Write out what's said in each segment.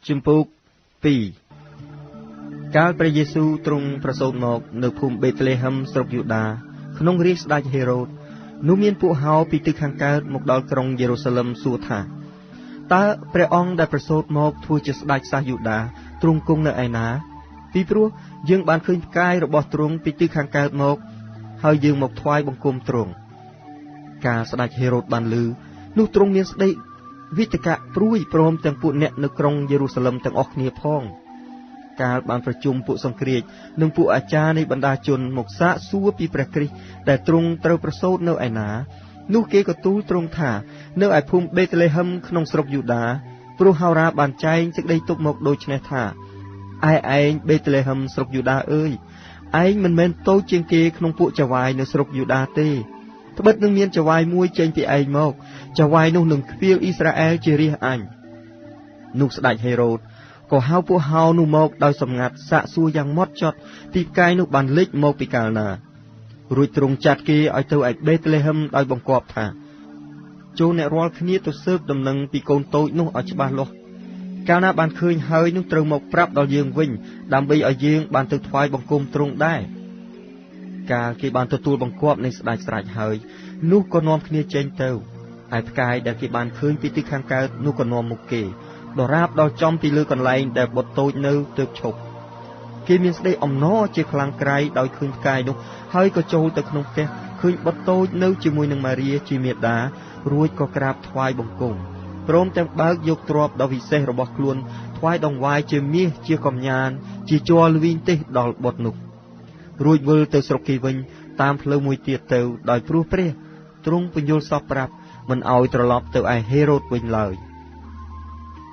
ជំពូក2កាលព្រះយេស៊ូវទ្រង់ប្រសូតមកនៅភូមិបេតលេហឹមស្រុកយូដាក្នុងរាជស្ដេចហេរ៉ូតនោះមានពួកហោពីទិសខាងកើតមកដល់ក្រុងយេរូសាឡឹមសួរថាតើព្រះអង្គដែលប្រសូតមកធ្វើជាស្ដេចសាសយូដាទ្រង់គង់នៅឯណាពីព្រោះយើងបានឃើញផ្កាយរបស់ទ្រង់ពីទិសខាងកើតមកហើយយើងមកថ្វាយបង្គំទ្រង់កាលស្ដេចហេរ៉ូតបានឮនោះទ្រង់មានស្ដីវិតកៈព្រួយព្រមទាំងពួកអ្នកនៅក្រុងយេរូសាឡឹមទាំងអស់គ្នាផងកាលបានប្រជុំពួកសង្គ្រាចនិងពួកអាចារ្យនៃបណ្ដាជនមកសាកសួរពីព្រះគ្រីស្ទដែលទ្រង់ត្រូវប្រសូតនៅឯណានោះគេក៏ទូលទ្រង់ថានៅឯភូមិបេតលេហឹមក្នុងស្រុកយូដាព្រោះហោរាបានចែងសេចក្តីទុកមកដូចនេះថាឯងបេតលេហឹមស្រុកយូដាអើយឯងមិនមែនតូចជាងគេក្នុងពួកចៅហ្វាយនៅស្រុកយូដាទេត្បិតនឹងមានចៅហ្វាយមួយចេញពីឯងមកចៅហ្វាយនោះនឹងខ្វៀលអ៊ីស្រាអែលជារាជអញនោះស្ដេចហេរ៉ូតក៏ហៅពួកហោនោះមកដោយសម្ងាត់សាកសួរយ៉ាងម៉ត់ចត់ទីផ្កាយនោះបានលេចមកពីកាលណារួចទ្រង់ចាត់គេឲ្យទៅឯបេតលេហឹមដោយបង្គាប់ថាចូលអ្នករាល់គ្នាទៅស៊ើបដំណឹងពីកូនតូចនោះឲ្យច្បាស់លាស់កាលណាបានឃើញហើយនោះត្រូវមកប្រាប់ដល់យើងវិញដើម្បីឲ្យយើងបានទៅថ្វាយបង្គំទ្រង់ដែរកាលគេបានទទួលបង្គាប់នៃស្ដេចស្រេចហើយនោះក៏នាំគ្នាចេញទៅឯផ្កាយដែលគេបានឃើញពីទិសខាងកើតនោះក៏នាំមុខគេដរាបដល់ចំពីលើកន្លែងដែលបុត្រតូចនៅទើបឈប់គេមានស្ដីអំណរជាខ្លាំងក្រៃដោយឃើញផ្កាយនោះហើយក៏ចូលទៅក្នុងផ្ទះឃើញបុត្រតូចនៅជាមួយនឹងម៉ារីជាមាតារួចក៏ក្រាបថ្វាយបង្គំព្រមទាំងបើកយកទ្រព្យដ៏វិសេសរបស់ខ្លួនថ្វាយដង្វាយជាមាសជាកំញានជាជ័រល្វីងទេសដល់បុត្រនោះរួចវិលទៅស្រុកគេវិញតាមផ្លូវមួយទៀតទៅដោយព្រោះព្រះទ្រង់ពន្យល់សពប្រាប់មិនឲ្យត្រឡប់ទៅឯហេរ៉ូតវិញឡើយ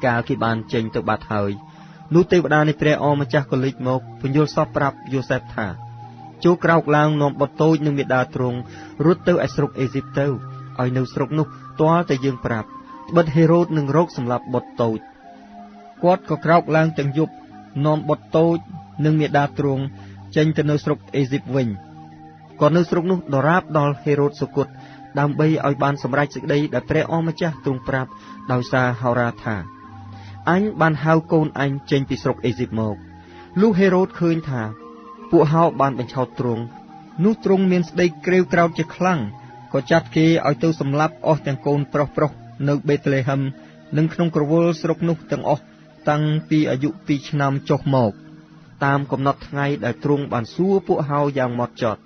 កាលគេបានចេញទៅបាត់ហើយនោះទេវតានៃព្រះអម្ចាស់ក៏លេចមកពន្យល់សពប្រាប់យូសេបថាចូលក្រោកឡើងនាំបុត្រតូចនិងមាតាទ្រង់រត់ទៅឯស្រុកអេស៊ីបទៅឲ្យនៅស្រុកនោះទាល់តែយើងប្រាប់ត្បិតហេរ៉ូតនឹងរកសម្លាប់បុត្រតូចគាត់ក៏ក្រោកឡើងទាំងយប់នាំបុត្រតូចនិងមាតាទ្រង់ចេញទៅនៅស្រុកអេស៊ីបវិញក៏នៅស្រុកនោះដរាបដល់ហេរ៉ូតសុគតដើម្បីឲ្យបានសម្រេចសេចក្តីដែលព្រះអម្ចាស់ទ្រង់ប្រាប់ដោយសារហោរាថាអញបានហៅកូនអញចេញពីស្រុកអេស៊ីបមកលុះហេរ៉ូតឃើញថាពួកហោបានបញ្ឆោតទ្រង់នោះទ្រង់មានស្ដីក្រេវក្រោធជាខ្លាំងក៏ចាត់គេឲ្យទៅសម្លាប់អស់ទាំងកូនប្រុសនៅបេតលេហឹមនិងក្នុងក្រវល់ស្រុកនោះទាំងអស់តាំងពីអាយុ2 ឆ្នាំចុះមកតាមកំណត់ថ្ងៃដែលទ្រង់បានសួរពួកហោយ៉ាងម៉ត់ចត់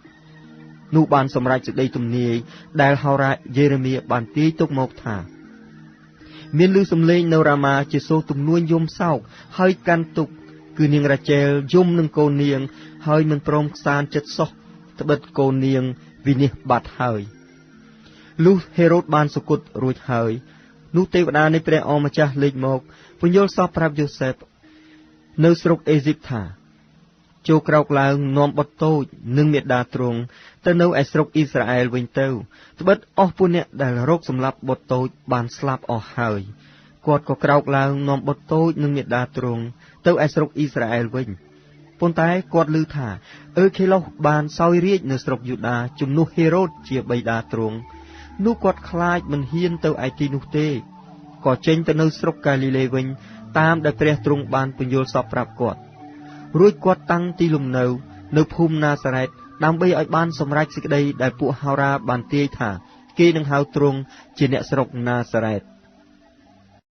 នោះបានសម្រេចសេចក្តីទំនាយដែលហោរ៉ាយេរេមៀបានទាយទុកមកថាមានឮសំឡេងនៅរ៉ាម៉ាជាសូរទំនួញយំសោកហើយកាន់ទុកគឺនាងរ៉ាជែលយំនឹងកូននាងហើយមិនព្រមខ្សានចិត្តសោះត្បិតកូននាងវិនិច្ឆ័យបាត់ហើយលុះហេរ៉ូតបានសុគតរួចហើយនោះទេវតានៃព្រះអម្ចាស់លេចមកពន្យល់សពប្រាប់យូសេបនៅស្រុកអេស៊ីបថាចូលក្រោកឡើងនាំបុត្រតូចនិងមាតាទ្រង់ទៅនៅឯស្រុកអ៊ីស្រាអែលវិញទៅត្បិតអស់ពួកអ្នកដែលរកសម្លាប់បុត្រតូចបានស្លាប់អស់ហើយគាត់ក៏ក្រោកឡើងនាំបុត្រតូចនិងមាតាទ្រង់ទៅឯស្រុកអ៊ីស្រាអែលវិញប៉ុន្តែគាត់ឮថាអឺខេឡូសបានសោយរាជ្យនៅស្រុកយូដាជំនួសហេរ៉ូតជាបិតាទ្រង់នោះគាត់ខ្លាចមិនហ៊ានទៅឯទីនោះទេក៏ចេញទៅនៅស្រុកកាលីលេវិញតាមដែលព្រះទ្រង់បានពន្យល់សពប្រាប់គាត់រួចគាត់តាំងទីលំនៅភូមិណាសារ៉េតដើម្បីឲ្យបានសម្រេចសេចក្តីដែលពួកហោរាបានទាយថាគេនឹងហៅទ្រង់ជាអ្នកស្រុកណាសារ៉េត